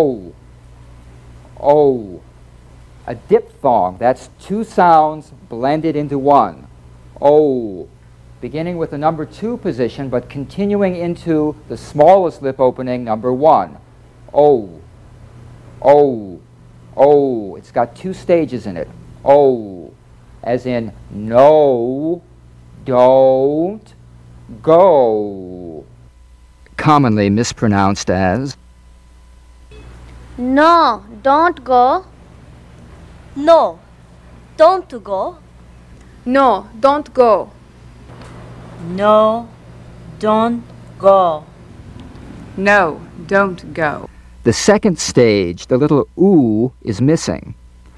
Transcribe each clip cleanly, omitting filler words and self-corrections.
O. O. A diphthong. That's two sounds blended into one. O. Beginning with the number 2 position, but continuing into the smallest lip opening, number 1. O. O. O. It's got 2 stages in it. O. As in no, don't, go. Commonly mispronounced as No, don't go. No, don't go. No, don't go. No, don't go. No, don't go. The second stage, the little oo, is missing.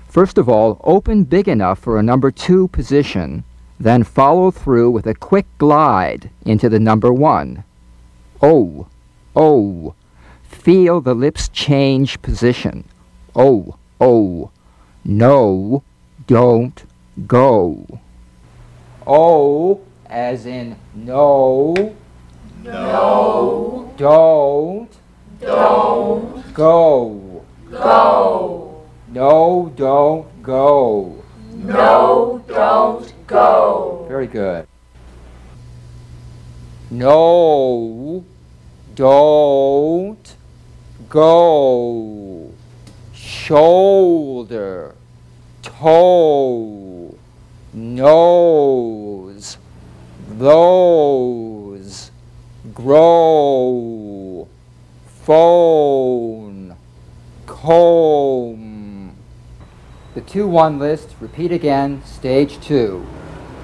First of all, open big enough for a number 2 position, then follow through with a quick glide into the number 1. O, O. Feel the lips change position. O, O. No, don't, go. O, as in no, No, don't, don't go. go. No, don't, go. No, don't go. Very good. No, don't, go. Shoulder, toe, nose, those, grow, phone, comb. The 2-1 list, repeat again, stage 2.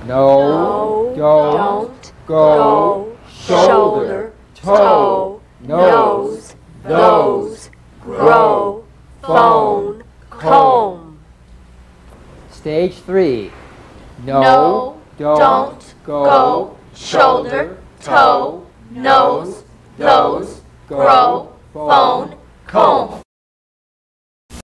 No, don't, go, shoulder, toe, nose, those, grow, phone, comb. Stage 3. No, don't, go, shoulder, toe, nose, those, grow, phone, comb.